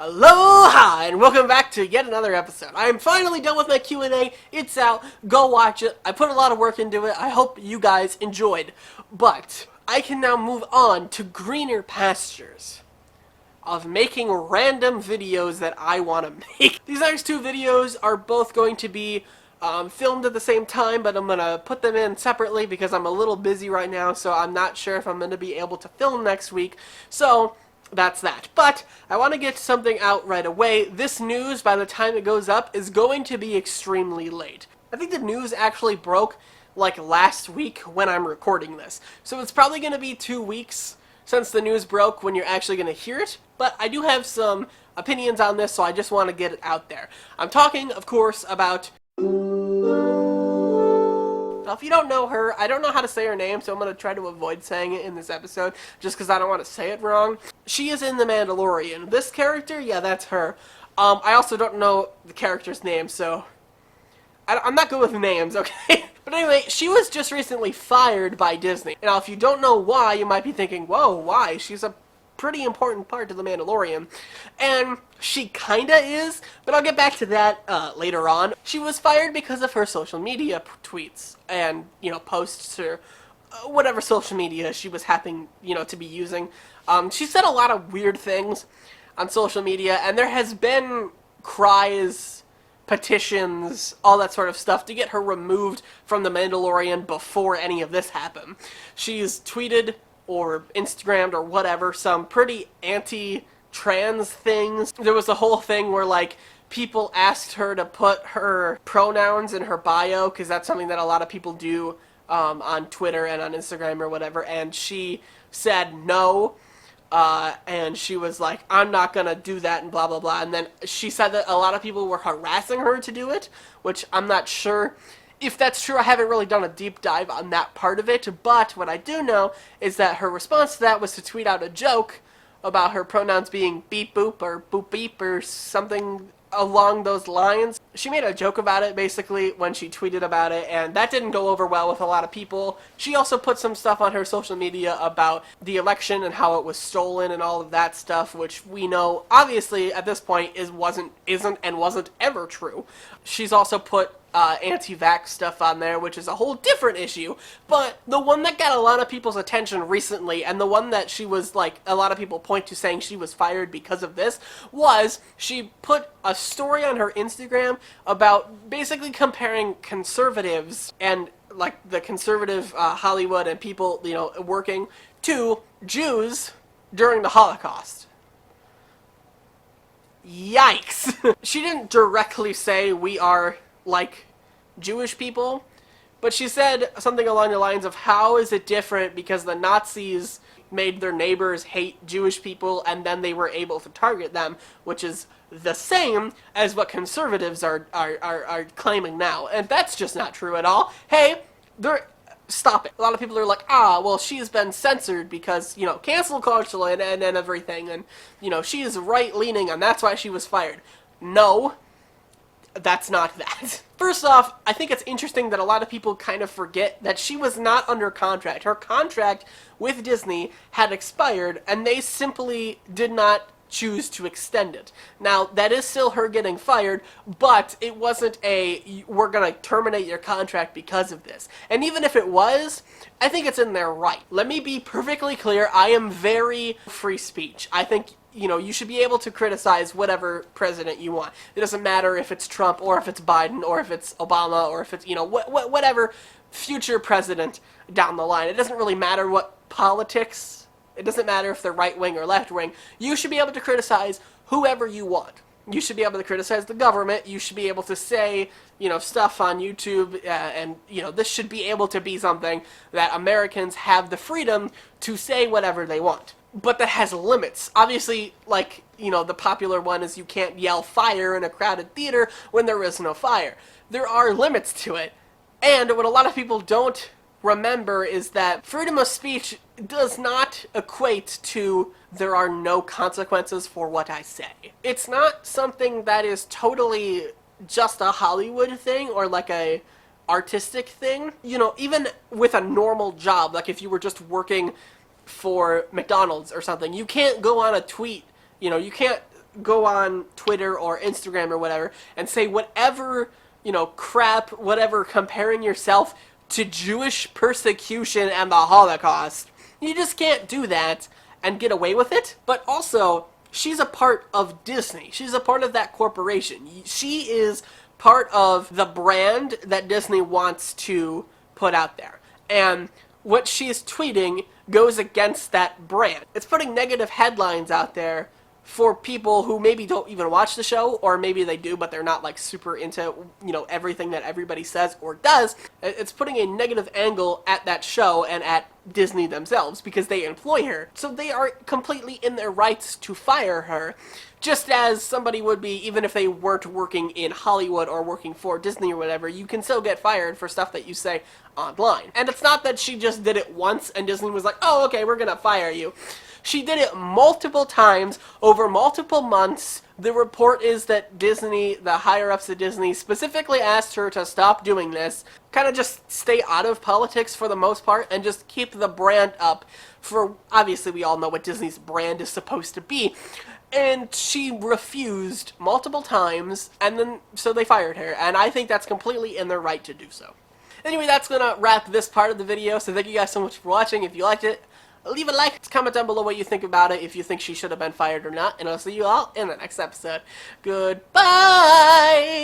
Aloha, and welcome back to yet another episode. I am finally done with my Q&A. It's out. Go watch it. I put a lot of work into it. I hope you guys enjoyed. But I can now move on to greener pastures of making random videos that I want to make. These next two videos are both going to be filmed at the same time, but I'm going to put them in separately because I'm a little busy right now, so I'm not sure if I'm going to be able to film next week. So that's that. But I want to get something out right away. This news, by the time it goes up, is going to be extremely late. I think the news actually broke like last week when I'm recording this. So it's probably going to be 2 weeks since the news broke when you're actually going to hear it. But I do have some opinions on this, so I just want to get it out there. I'm talking, of course, about... Now, if you don't know her, I don't know how to say her name, so I'm going to try to avoid saying it in this episode, just because I don't want to say it wrong. She is in The Mandalorian. This character, yeah, that's her. I also don't know the character's name, so... I'm not good with names, okay? But anyway, she was just recently fired by Disney. Now, if you don't know why, you might be thinking, whoa, why? She's a pretty important part to The Mandalorian. And she kinda is, but I'll get back to that later on. She was fired because of her social media tweets and, posts or whatever social media she was happening, to be using. She said a lot of weird things on social media, and there has been cries, petitions, all that sort of stuff to get her removed from The Mandalorian before any of this happened. She's tweeted or Instagrammed or whatever some pretty anti-trans things. There was a whole thing where, like, people asked her to put her pronouns in her bio, because that's something that a lot of people do on Twitter and on Instagram or whatever, and she said no. And she was like, I'm not gonna do that, and blah blah blah. And then she said that a lot of people were harassing her to do it, which I'm not sure if that's true. I haven't really done a deep dive on that part of it, but what I do know is that her response to that was to tweet out a joke about her pronouns being beep boop or boop beep or something along those lines. She made a joke about it, basically, when she tweeted about it, and that didn't go over well with a lot of people. She also put some stuff on her social media about the election and how it was stolen and all of that stuff, which we know, obviously, at this point, isn't ever true. She's also put anti-vax stuff on there, which is a whole different issue, but the one that got a lot of people's attention recently, and the one that she was, like, a lot of people point to saying she was fired because of this, was she put a story on her Instagram about basically comparing conservatives and, like, the conservative Hollywood and people, working to Jews during the Holocaust. Yikes! She didn't directly say we are like Jewish people, but she said something along the lines of, how is it different because the Nazis made their neighbors hate Jewish people and then they were able to target them, which is the same as what conservatives are claiming now, and that's just not true at all. Hey, stop it. A lot of people are like, well, she's been censored because, cancel culture and everything, and, she's right-leaning and that's why she was fired. No, that's not that. First off, I think it's interesting that a lot of people kind of forget that she was not under contract. Her contract with Disney had expired, and they simply did not choose to extend it. Now, that is still her getting fired, but it wasn't we're gonna terminate your contract because of this. And even if it was, I think it's in their right. Let me be perfectly clear, I am very free speech. I think, you should be able to criticize whatever president you want. It doesn't matter if it's Trump, or if it's Biden, or if it's Obama, or if it's, whatever future president down the line. It doesn't really matter what politics. It doesn't matter if they're right-wing or left-wing. You should be able to criticize whoever you want. You should be able to criticize the government. You should be able to say, stuff on YouTube, and, this should be able to be something that Americans have the freedom to say whatever they want. But that has limits. Obviously, like, the popular one is you can't yell fire in a crowded theater when there is no fire. There are limits to it. And what a lot of people don't remember is that freedom of speech does not equate to there are no consequences for what I say. It's not something that is totally just a Hollywood thing or like a artistic thing. Even with a normal job, like if you were just working for McDonald's or something, you can't go on a tweet, you can't go on Twitter or Instagram or whatever and say whatever, crap, whatever, comparing yourself to Jewish persecution and the Holocaust. You just can't do that and get away with it. But also, she's a part of Disney. She's a part of that corporation. She is part of the brand that Disney wants to put out there. And what she's tweeting goes against that brand. It's putting negative headlines out there for people who maybe don't even watch the show, or maybe they do, but they're not like super into, everything that everybody says or does. It's putting a negative angle at that show and at Disney themselves because they employ her. So they are completely in their rights to fire her, just as somebody would be even if they weren't working in Hollywood or working for Disney or whatever. You can still get fired for stuff that you say online. And it's not that she just did it once and Disney was like, oh, okay, we're gonna fire you. She did it multiple times over multiple months. The report is that Disney, the higher-ups at Disney, specifically asked her to stop doing this, kind of just stay out of politics for the most part, and just keep the brand up for, obviously we all know what Disney's brand is supposed to be. And she refused multiple times, and then, so they fired her, and I think that's completely in their right to do so. Anyway, that's gonna wrap this part of the video, so thank you guys so much for watching. If you liked it, leave a like, comment down below what you think about it, if you think she should have been fired or not, and I'll see you all in the next episode. Goodbye!